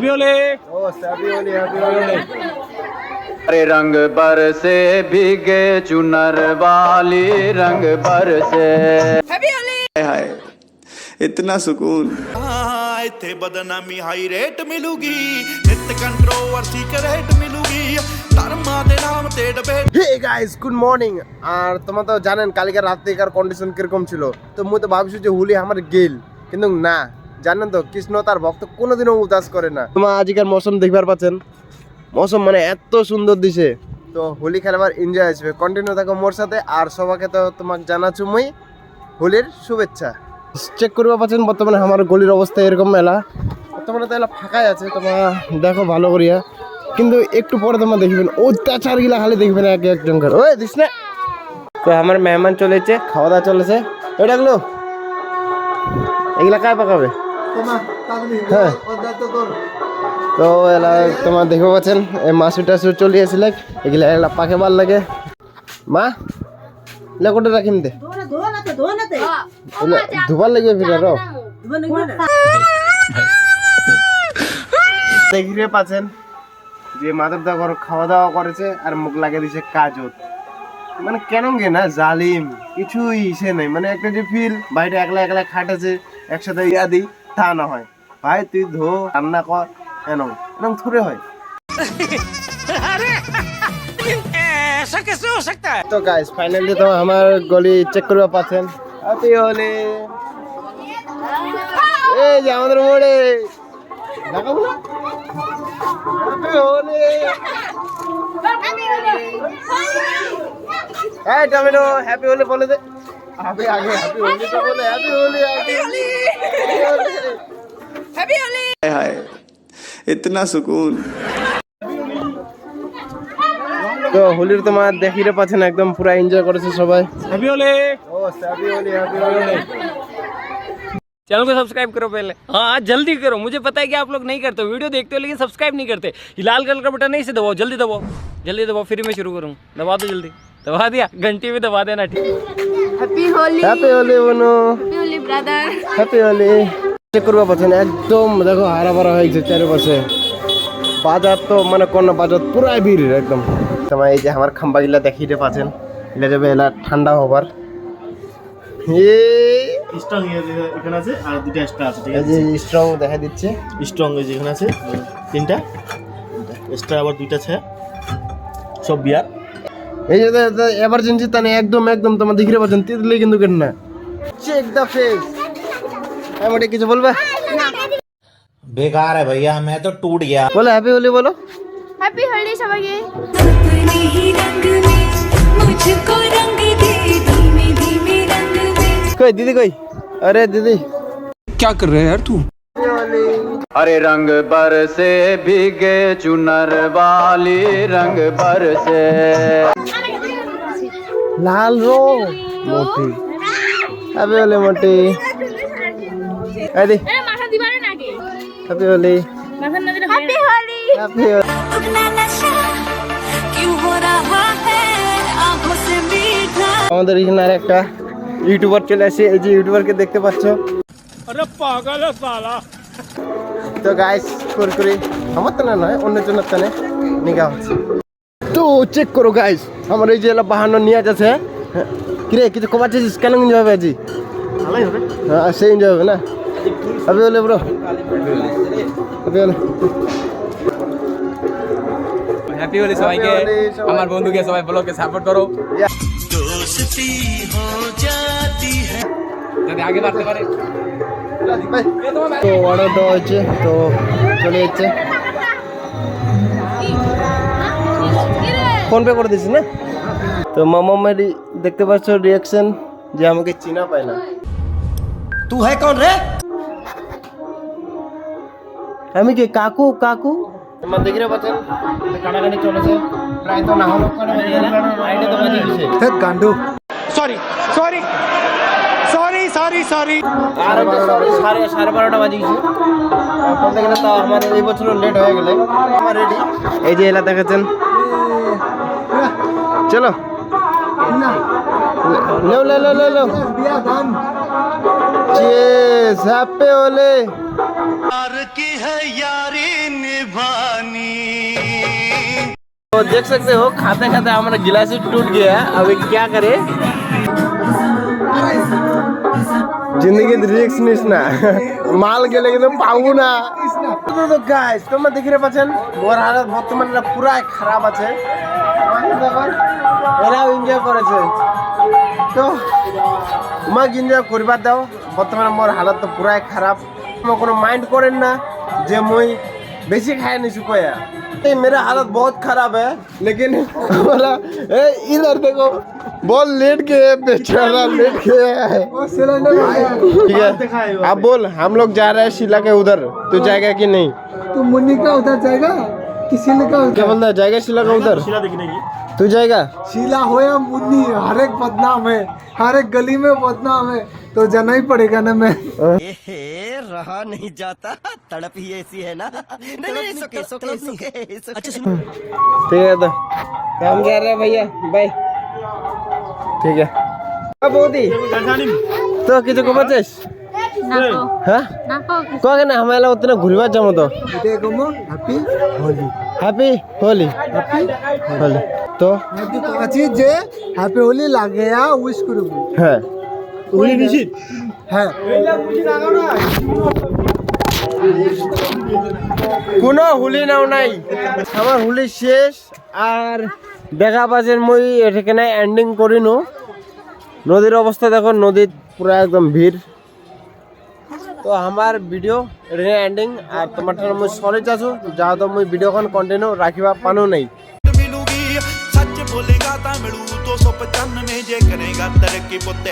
Happy Holi. ओ happy Holi, happy Holi. अरे रंग बरसे भीगे चुनर वाली, रंग बरसे। हैप्पी होली। हाय इतना सुकून। इत्थे बदनामी हाई रेट मिलूगी, नित कंट्रोवर्सी करेट मिलूगी, धर्मा दे नाम ते debate. Hey guys good morning. আর তোমরা তো জানেন কালকে রাত্রিকার কন্ডিশন কিরকম ছিল, তো মুই তো ভাবছি যে হোলি আমার গেল, কিন্তু না, জানেন তো কৃষ্ণ তার ভক্ত কোনোদিনও উদাস করে না। তোমার আজকের মৌসুম দেখবার পাচ্ছেন, মৌসুম মানে এত সুন্দর দিছে, তো হোলি খেলবার এনজয় আসবে। কন্টিনিউ থাকো মোর সাথে, আর সবাইকে তো তোমাকে জানাচ্ছি মুই হোলির শুভেচ্ছা। চেক করবা পাচ্ছেন বর্তমানে আমার গলির অবস্থা এরকম, মেলা বর্তমানে তো এলা ফাঁকাই আছে, তোমরা দেখো ভালো করিয়া, কিন্তু একটু পরে তোমরা দেখবেন অত্যাচার গিলা খালি দেখবেন এক একজন করে। ওই দিস না, তো আমার মেহমান চলেছে, খাওয়া দাওয়া চলেছে। ওই ডাকলো এগুলা কায় পাকাবে? হ্যাঁ, তো এলা তোমার দেখতে পাচ্ছেন মাসু টাসু চলে আসলে এগুলা এলা পাকে ভাল লাগে। মা এলা কোটে রাখিম দে, ধোবার লাগবে ফিরে আরো দেখতে পাচ্ছেন যে মাদর দা ঘর খাওয়া দাওয়া করেছে আর মুখ লাগিয়ে দিছে কাজত। মানে কেন গে না জালিম, কিছুই ইসে নাই, মানে একটা যে ফিল বাইরে একলা একলা খাটেছে একসাথে ইয়া দিই, তা না হয়। ভাই তুই ধো রান্না কর, এরম থুরে হয়। তো গাইস ফাইনালি তো আমার গলি চেক করবা পাচ্ছেন। হ্যাপি হোলি। এই যে আমাদের মোড়ে দেখাবো না, হ্যাপি হোলি। এই টমেটো হ্যাপি হোলি বলে দে। আগে আগে হ্যাপি হোলি তো বলে, happy Holi, happy Holi, happy Holi. हाय इतना सुकून। তো হোলির তোমার দেখিরে পাচ্ছেন একদম পুরা এনজয় করেছে সবাই। हैप्पी होली। ও happy Holi, happy Holi. Channel को सब्सक्राइब करो पहले, हाँ जल्दी करो। मुझे पता है कि आप लोग नहीं करते हो, वीडियो देखते हो लेकिन सब्सक्राइब नहीं करते। ये लाल कलर का बटन नहीं से दबाओ, जल्दी दबाओ, जल्दी दबाओ, फिर मैं शुरू करूँ। दबा दो जल्दी, दबा दिया, घंटी भी दबा देना, ठीक। हैप्पी होली। হ্যাপি হোলি বনো, happy Holi brother. Happy Holi. Check করবা পাচ্ছেন একদম দেখো হারা ভরা হয়ে গেছে চারিপাশে। বাজার তো মানে কোন বাজার পুরাই ভিড় একদম। তোমার এই যে আমার খাম্বা গিলা দেখিতে পাচ্ছেন, এটা যাবে এলা ঠান্ডা হবার। স্ট্রং এখানে আছে আর দুটো এক্সট্রা আছে, ঠিক এই আছে? যে স্ট্রং দেখা দিচ্ছে, স্ট্রং এই যে এখানে আছে তিনটা, এক্সট্রা আবার দুইটা আছে সব বিয়ার। এই যে এমার্জেন্সি তানে একদম একদম তোমার দেখিতে পাচ্ছেন তিতলি কিন্তু কেন না। চেক দা ফেস। আমি কিছু বলবে? बेकार है भैया, मैं तो टूट गया। বলো হ্যাপি হোলি বলো। हैप्पी होली সবাইকে। अपने ही रंग में मुझको रंग दे, धीमे धीमे रंग दे। কই দিদি কই? আরে দিদি क्या कर रहे हैं यार तू? अरे रंग बरसे भीगे चुनर वाली, रंग बरसे। লাল রো মোটি, হ্যাপি হোলি মোটি। এই দি মাথা দিবারে নাকি? হ্যাপি হোলি, মাথা না দিলে हैप्पी होली। হ্যাপি হোলি। अपना नशा क्यों हो रहा है आंखों से मीठा। আমাদের এখানে আর একটা ইউটিউবার চলে আসে, এই যে ইউটিউবারকে দেখতে পাচ্ছ। अरे पागल है साला। তো গাইস কুরকুরি আমার তো না নয়, অন্য জনের টানে নিগা হচ্ছে। তো চেক করো গাইস, আমার এই যে এলা বাহান্ন নিয়ে আছে। কিরে কিছু কমাচ্ছিস কেন? এনজয় হবে আজি, ভালোই হবে। হ্যাঁ সেই এনজয় হবে না। Happy Holi bro, happy Holi. Happy Holi সবাইকে, আমার বন্ধুকে সবাই ব্লগকে সাপোর্ট করো, दोस्ती हो जाती है। যাতে আগে বাড়তে পারে। তো অর্ডার দেওয়া হচ্ছে, তো চলে যাচ্ছে। ফোন পে করে দিচ্ছি না। তো মামামের দেখতে পাচ্ছ রিয়াকশন, যে আমাকে চিনা পায় না। तू है कौन रे? আমি কি কাকু কাকু তোমার দেখতে পাচ্ছেন কানাকানি চলেছে, প্রায় তো না হলো আইডে তো বাজে গেছে। गांडू। Sorry sorry sorry sorry sorry. আর সাড়ে 12টা বাজে গেছে বলতে গেলে। তো আমার এই বছর লেট হয়ে গেলে আমার রেডি। এই যে এলা দেখাচ্ছেন, চলো লো লো লো লো লো। Cheers, happy Holi. तो देख सकते हो खाते खाते हमारा गिलास ही टूट गया। अभी क्या करे, जिंदगी रिस्क নিস না, মাল গেলে কিন্তু পাবো না। তো গাইস তোমরা দেখতে পাচ্ছেন ওর হালত বর্তমানে পুরাই খারাপ আছে। এরাও এনজয় করেছে, তো তোমাকে এনজয় করবার দাও। বর্তমানে মোর হালত তো পুরাই খারাপ। তোমরা কোনো মাইন্ড করেন না যে মই বেশি খাই নিছু কয়া। मेरा हालत बहुत खराब है, लेकिन बोला इधर देखो बहुत लेट के बेचारा लेट के है। ठीक है अब बोल, हम लोग जा रहे हैं शीला के उधर, तू जाएगा कि नहीं? तो मुन्नी का उधर जाएगा कि शीला का क्या बोलता है, जाएगा शीला का उधर? शीला देखने की तू जाएगा? शीला हो या मुन्नी, हर एक बदनाम है, हर एक गली में बदनाम है, तो जाना ही पड़ेगा ना। मैं रहा नहीं जाता, तड़प ही ऐसी है ना। नहीं सुके अच्छा ठीक है तो हम जा रहे हैं भैया, बाय। ठीक है अब बोदी तो কিছু কবে যাস? হ্যাঁ কবে না আমরা উতনে ঘুরবার যাবো তো। देखो मो हैप्पी होली, হ্যাপি হোলি, হোলি তো हैप्पी काची जे हैप्पी होली लागे या विश करू। হ্যাঁ होली निश्चित है কোনো হুলি নাও নাই, আমার হুলি শেষ। আর দেখা পাচ্ছেন মই এখানে এন্ডিং করিনু। নদীর অবস্থা দেখো, নদীর পুরো একদম ভিড়। তো আমার ভিডিও এখানে এন্ডিং। আর তোমার ঠান্ডা মই সরি চাচ্ছু যা তো মই ভিডিওখন কন্টিনিউ রাখিবা পানো নাই। ਮਿਲੂਗੀ ਸੱਚ ਬੋਲੇਗਾ ਤਾਂ ਮਿਲੂ 295 ਜੇ ਕਰੇਗਾ ਤਰੱਕੀ ਪੁੱਤੇ